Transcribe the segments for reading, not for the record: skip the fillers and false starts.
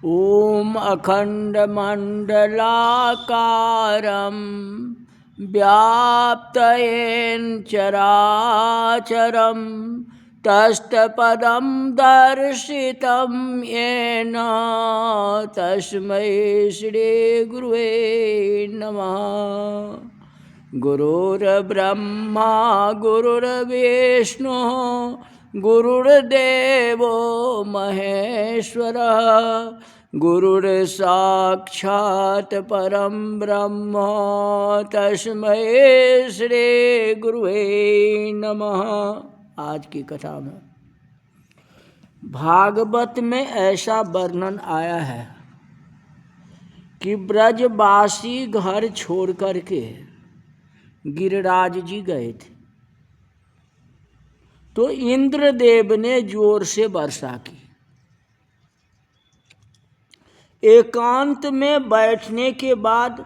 ॐ अखण्डमण्डलाकारं व्याप्तयेन चराचरं तस्तपदं दर्शितं येन तस्मै श्रीगुरुवे नमः। गुरुर्ब्रह्मा गुरुर्विष्णुः गुरुर्देवो महेश्वरः गुरुर्साक्षात् परं ब्रह्म तस्मै श्री गुरुवे नमः। आज की कथा में भागवत में ऐसा वर्णन आया है कि ब्रजवासी घर छोड़ करके गिरिराज जी गए थे तो इंद्रदेव ने जोर से वर्षा की। एकांत में बैठने के बाद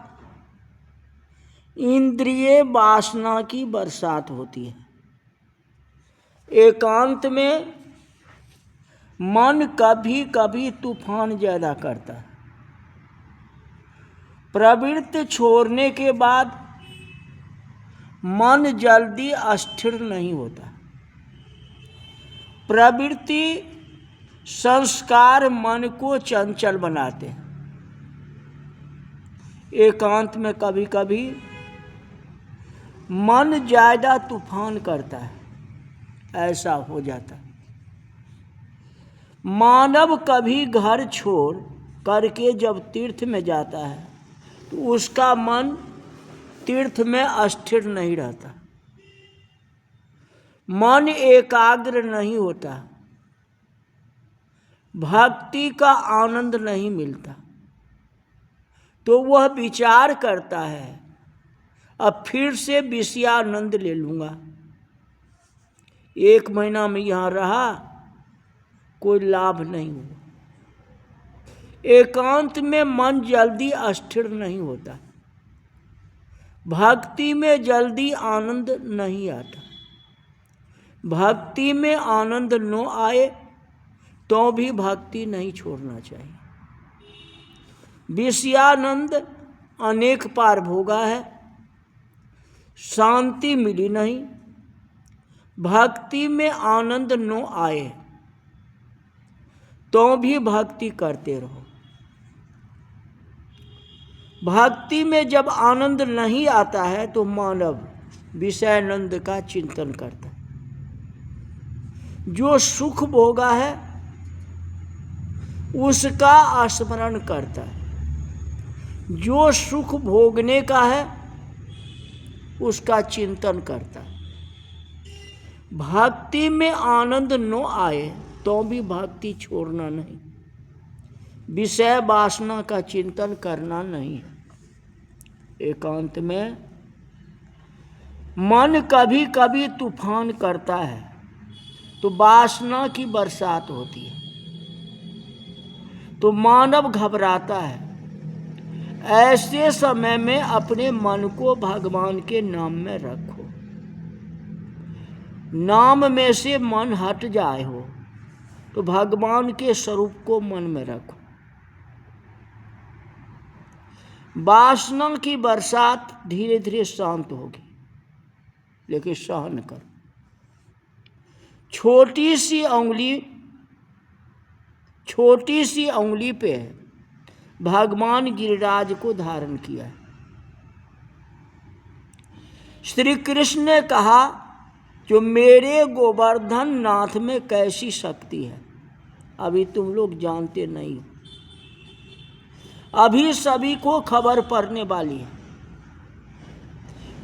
इंद्रिय वासना की बरसात होती है। एकांत में मन कभी कभी तूफान ज्यादा करता है। प्रवृत्ति छोड़ने के बाद मन जल्दी अस्थिर नहीं होता। प्रवृत्ति संस्कार मन को चंचल बनाते हैं। एकांत में कभी कभी मन ज्यादा तूफान करता है, ऐसा हो जाता है। मानव कभी घर छोड़ करके जब तीर्थ में जाता है तो उसका मन तीर्थ में अस्थिर नहीं रहता, मन एकाग्र नहीं होता, भक्ति का आनंद नहीं मिलता। तो वह विचार करता है अब फिर से विषयानंद ले लूँगा। 1 महीना में यहाँ रहा, कोई लाभ नहीं हुआ। एकांत में मन जल्दी अस्थिर नहीं होता, भक्ति में जल्दी आनंद नहीं आता। भक्ति में आनंद न आए तो भी भक्ति नहीं छोड़ना चाहिए। विषयानंद अनेक बार भोगा है, शांति मिली नहीं। भक्ति में आनंद न आए तो भी भक्ति करते रहो। भक्ति में जब आनंद नहीं आता है तो मानव विषयानंद का चिंतन करता है। जो सुख भोगा है उसका स्मरण करता है, जो सुख भोगने का है उसका चिंतन करता है। भक्ति में आनंद न आए तो भी भक्ति छोड़ना नहीं, विषय वासना का चिंतन करना नहीं है। एकांत में मन कभी कभी तूफान करता है तो वासना की बरसात होती है, तो मानव घबराता है। ऐसे समय में अपने मन को भगवान के नाम में रखो। नाम में से मन हट जाए हो तो भगवान के स्वरूप को मन में रखो। वासना की बरसात धीरे धीरे शांत होगी, लेकिन सहन करो। छोटी सी उंगली पे भगवान गिरिराज को धारण किया है। श्री कृष्ण ने कहा जो मेरे गोवर्धन नाथ में कैसी शक्ति है अभी तुम लोग जानते नहीं हो, अभी सभी को खबर पड़ने वाली है।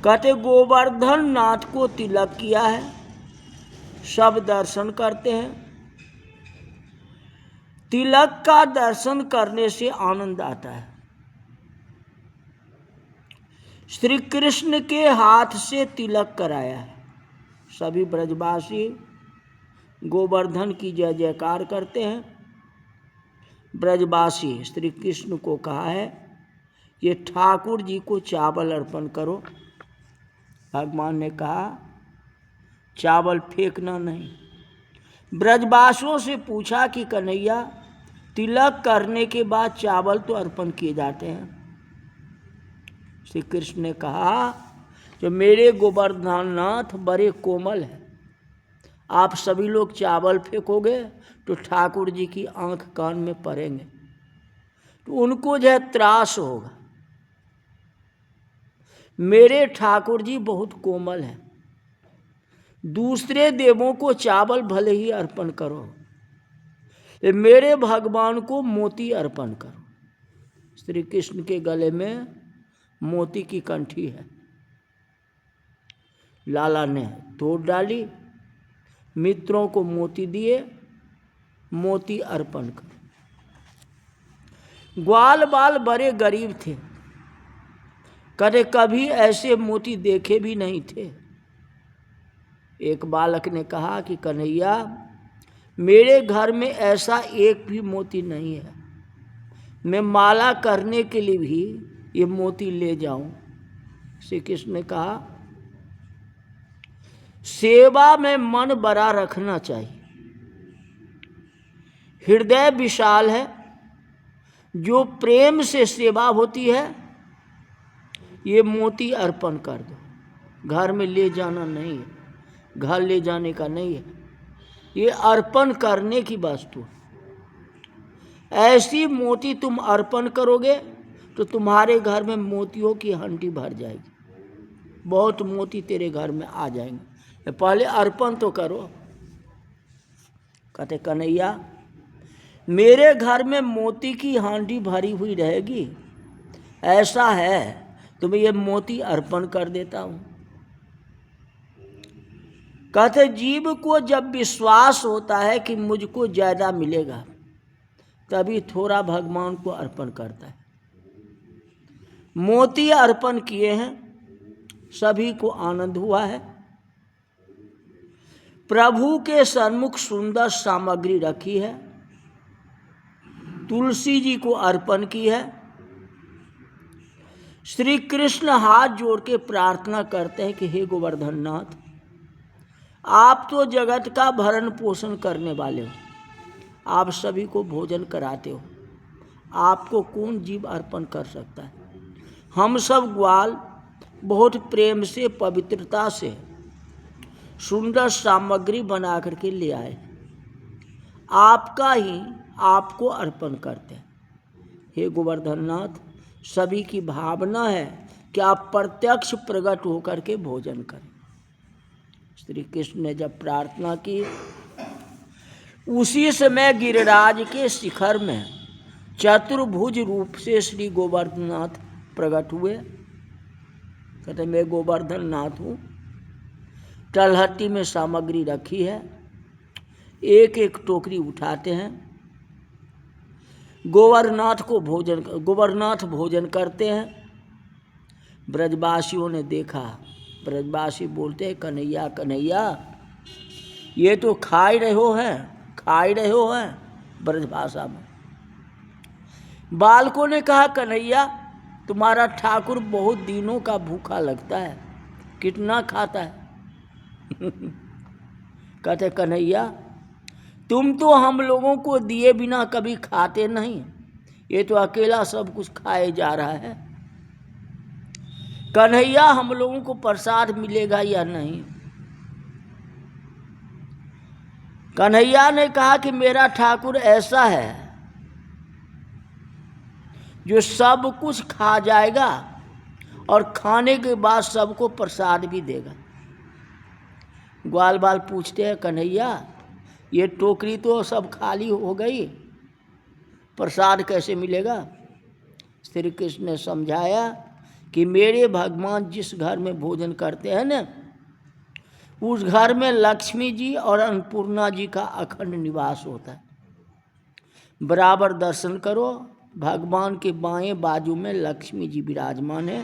कहते गोवर्धन नाथ को तिलक किया है, सब दर्शन करते हैं। तिलक का दर्शन करने से आनंद आता है। श्री कृष्ण के हाथ से तिलक कराया है। सभी ब्रजवासी गोवर्धन की जय जयकार करते हैं। ब्रजवासी श्री कृष्ण को कहा है ये ठाकुर जी को चावल अर्पण करो। भगवान ने कहा चावल फेंकना नहीं। ब्रजवासियों से पूछा कि कन्हैया तिलक करने के बाद चावल तो अर्पण किए जाते हैं। श्री कृष्ण ने कहा जो मेरे गोवर्धननाथ बड़े कोमल है, आप सभी लोग चावल फेंकोगे तो ठाकुर जी की आंख कान में पड़ेंगे, तो उनको जो है त्रास होगा। मेरे ठाकुर जी बहुत कोमल हैं, दूसरे देवों को चावल भले ही अर्पण करो, मेरे भगवान को मोती अर्पण करो। श्री कृष्ण के गले में मोती की कंठी है, लाला ने तोड़ डाली, मित्रों को मोती दिए, मोती अर्पण करो। ग्वाल बाल बड़े गरीब थे, कभी ऐसे मोती देखे भी नहीं थे। एक बालक ने कहा कि कन्हैया मेरे घर में ऐसा एक भी मोती नहीं है, मैं माला करने के लिए भी ये मोती ले जाऊं। श्री कृष्ण ने कहा सेवा में मन बड़ा रखना चाहिए, हृदय विशाल है, जो प्रेम से सेवा होती है ये मोती अर्पण कर दो, घर में ले जाना नहीं है, घर ले जाने का नहीं है, ये अर्पण करने की वस्तु है। ऐसी मोती तुम अर्पण करोगे तो तुम्हारे घर में मोतियों की हंडी भर जाएगी, बहुत मोती तेरे घर में आ जाएंगे, पहले अर्पण तो करो। कहते कन्हैया मेरे घर में मोती की हांडी भरी हुई रहेगी, ऐसा है तो मैं ये मोती अर्पण कर देता हूं। कहते जीव को जब विश्वास होता है कि मुझको ज्यादा मिलेगा तभी थोड़ा भगवान को अर्पण करता है। मोती अर्पण किए हैं, सभी को आनंद हुआ है। प्रभु के सन्मुख सुंदर सामग्री रखी है, तुलसी जी को अर्पण की है। श्री कृष्ण हाथ जोड़ के प्रार्थना करते हैं कि हे गोवर्धननाथ, आप तो जगत का भरण पोषण करने वाले हो, आप सभी को भोजन कराते हो, आपको कौन जीव अर्पण कर सकता है। हम सब ग्वाल बहुत प्रेम से पवित्रता से सुंदर सामग्री बना करके ले आए, आपका ही आपको अर्पण करते हैं। हे गोवर्धननाथ, सभी की भावना है कि आप प्रत्यक्ष प्रकट होकर के भोजन करें। श्री कृष्ण ने जब प्रार्थना की, उसी समय गिरिराज के शिखर में चतुर्भुज रूप से श्री गोवर्धननाथ प्रकट हुए। कहते मैं गोवर्धननाथ हूँ, तलहटी में सामग्री रखी है, एक एक टोकरी उठाते हैं, गोवर्धनाथ भोजन करते हैं। ब्रजवासियों ने देखा, ब्रजवासी बोलते हैं कन्हैया कन्हैया ये तो खा ही रहे हो हैं ब्रजभाषा में। बालकों ने कहा कन्हैया तुम्हारा ठाकुर बहुत दिनों का भूखा लगता है, कितना खाता है। कहते कन्हैया तुम तो हम लोगों को दिए बिना कभी खाते नहीं, ये तो अकेला सब कुछ खाए जा रहा है। कन्हैया हम लोगों को प्रसाद मिलेगा या नहीं। कन्हैया ने कहा कि मेरा ठाकुर ऐसा है जो सब कुछ खा जाएगा और खाने के बाद सबको प्रसाद भी देगा। ग्वाल बाल पूछते हैं कन्हैया ये टोकरी तो सब खाली हो गई, प्रसाद कैसे मिलेगा। श्री कृष्ण ने समझाया कि मेरे भगवान जिस घर में भोजन करते हैं ना, उस घर में लक्ष्मी जी और अन्नपूर्णा जी का अखंड निवास होता है। बराबर दर्शन करो, भगवान के बाएं बाजू में लक्ष्मी जी विराजमान है।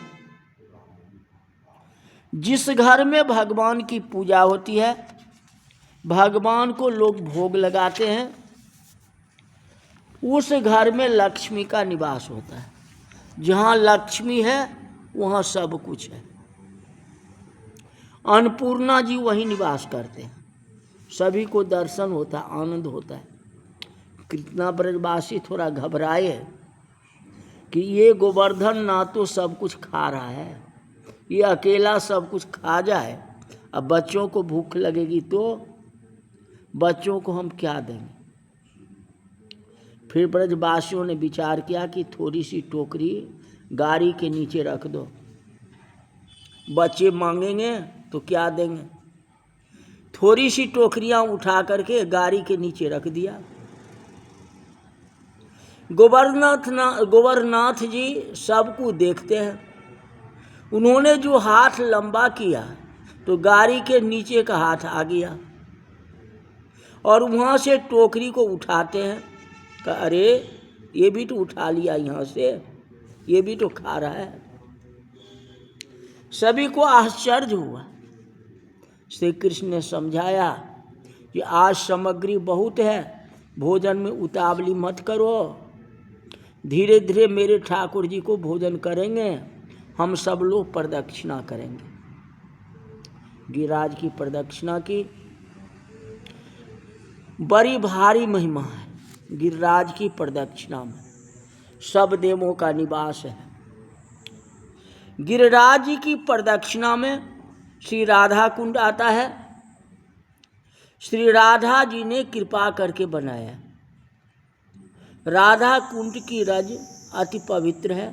जिस घर में भगवान की पूजा होती है, भगवान को लोग भोग लगाते हैं, उस घर में लक्ष्मी का निवास होता है। जहाँ लक्ष्मी है वहाँ सब कुछ है। अन्नपूर्णा जी वहीं निवास करते हैं, सभी को दर्शन होता है, आनंद होता है। कितना ब्रजवासी थोड़ा घबराए कि ये गोवर्धन ना तो सब कुछ खा रहा है, ये अकेला सब कुछ खा जाए, अब बच्चों को भूख लगेगी तो बच्चों को हम क्या देंगे। फिर ब्रजवासियों ने विचार किया कि थोड़ी सी टोकरी गाड़ी के नीचे रख दो, बच्चे मांगेंगे तो क्या देंगे। थोड़ी सी टोकरियां उठा करके गाड़ी के नीचे रख दिया। गोवर्धनाथ जी सबको देखते हैं, उन्होंने जो हाथ लंबा किया तो गाड़ी के नीचे का हाथ आ गया और वहाँ से टोकरी को उठाते हैं कि अरे ये भी तो उठा लिया, यहाँ से ये भी तो खा रहा है। सभी को आश्चर्य हुआ। श्री कृष्ण ने समझाया कि आज सामग्री बहुत है, भोजन में उतावली मत करो, धीरे धीरे मेरे ठाकुर जी को भोजन करेंगे, हम सब लोग प्रदक्षिणा करेंगे। गिरिराज की प्रदक्षिणा की बड़ी भारी महिमा है। गिरिराज की प्रदक्षिणा में सब देवों का निवास है। गिरिराज जी की प्रदक्षिणा में श्री राधा कुंड आता है। श्री राधा जी ने कृपा करके बनाया। राधा कुंड की रज अति पवित्र है।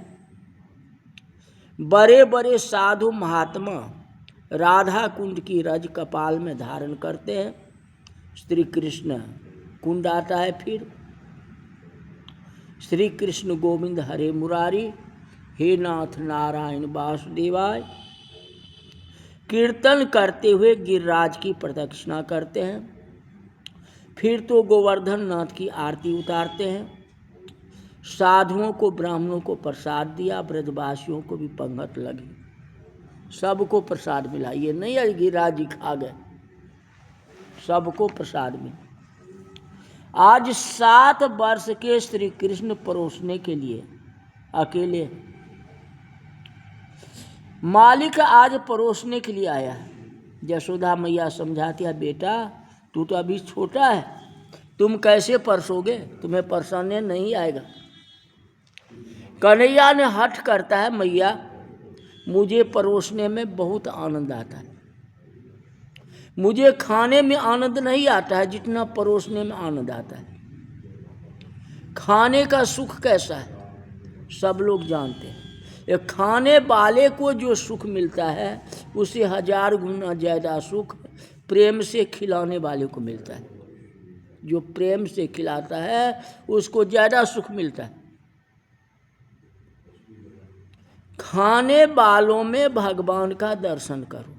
बड़े बड़े साधु महात्मा राधा कुंड की रज कपाल में धारण करते हैं। श्री कृष्ण कुंड आता है। फिर श्री कृष्ण गोविंद हरे मुरारी, हे नाथ नारायण वासुदेवाय कीर्तन करते हुए गिरिराज की प्रदक्षिणा करते हैं। फिर तो गोवर्धन नाथ की आरती उतारते हैं। साधुओं को ब्राह्मणों को प्रसाद दिया, ब्रजवासियों को भी पंगत लगी, सबको प्रसाद मिला। ये नहीं है गिरिराज जी खा गए, सबको प्रसाद मिला। आज 7 वर्ष के श्री कृष्ण परोसने के लिए अकेले, मालिक आज परोसने के लिए आया है। यशोदा मैया समझाती है, बेटा तू तो अभी छोटा है, तुम कैसे परसोगे, तुम्हें परसाने नहीं आएगा। कन्हैया ने हठ करता है, मैया मुझे परोसने में बहुत आनंद आता है, मुझे खाने में आनंद नहीं आता है जितना परोसने में आनंद आता है। खाने का सुख कैसा है सब लोग जानते हैं। ये खाने वाले को जो सुख मिलता है उसे 1000 गुना ज़्यादा सुख प्रेम से खिलाने वाले को मिलता है। जो प्रेम से खिलाता है उसको ज़्यादा सुख मिलता है। खाने वालों में भगवान का दर्शन करो।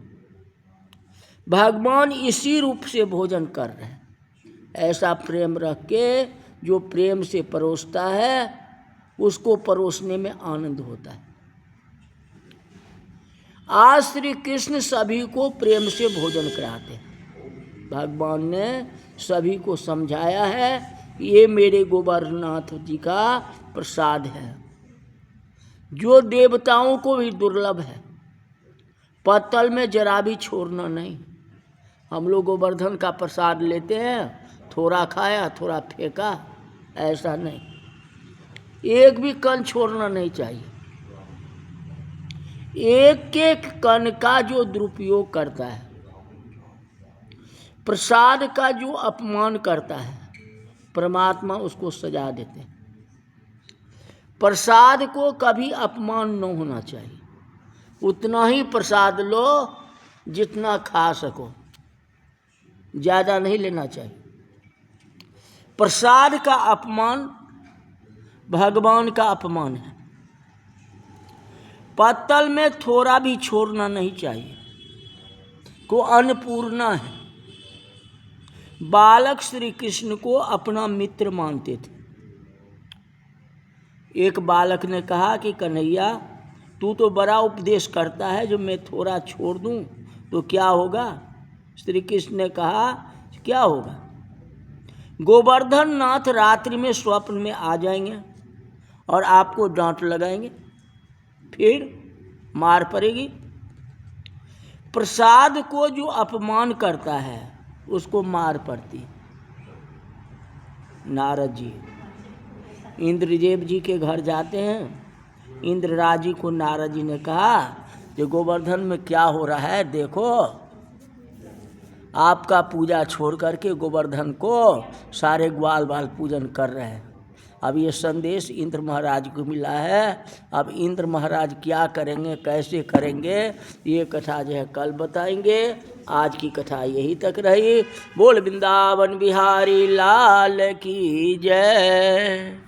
भगवान इसी रूप से भोजन कर रहे हैं। ऐसा प्रेम रख के जो प्रेम से परोसता है उसको परोसने में आनंद होता है। आज श्री कृष्ण सभी को प्रेम से भोजन कराते हैं। भगवान ने सभी को समझाया है ये मेरे गोवर्धननाथ जी का प्रसाद है, जो देवताओं को भी दुर्लभ है। पत्तल में जरा भी छोड़ना नहीं। हम लोग गोवर्धन का प्रसाद लेते हैं, थोड़ा खाया थोड़ा फेंका, ऐसा नहीं, एक भी कण छोड़ना नहीं चाहिए। एक एक कण का जो दुरुपयोग करता है, प्रसाद का जो अपमान करता है, परमात्मा उसको सजा देते हैं। प्रसाद को कभी अपमान न होना चाहिए। उतना ही प्रसाद लो जितना खा सको, ज़्यादा नहीं लेना चाहिए। प्रसाद का अपमान भगवान का अपमान है। पत्तल में थोड़ा भी छोड़ना नहीं चाहिए। को अन्नपूर्णा है। बालक श्री कृष्ण को अपना मित्र मानते थे। एक बालक ने कहा कि कन्हैया तू तो बड़ा उपदेश करता है, जो मैं थोड़ा छोड़ दूं तो क्या होगा। श्री कृष्ण ने कहा क्या होगा, गोवर्धन नाथ रात्रि में स्वप्न में आ जाएंगे और आपको डांट लगाएंगे, फिर मार पड़ेगी। प्रसाद को जो अपमान करता है उसको मार पड़ती। नारद जी इंद्रदेव जी के घर जाते हैं। इंद्रराज जी को नारद जी ने कहा कि गोवर्धन में क्या हो रहा है देखो, आपका पूजा छोड़ करके गोवर्धन को सारे ग्वाल बाल पूजन कर रहे हैं। अब ये संदेश इंद्र महाराज को मिला है। अब इंद्र महाराज क्या करेंगे, कैसे करेंगे, ये कथा जो है कल बताएंगे। आज की कथा यही तक रही। बोल वृंदावन बिहारी लाल की जय।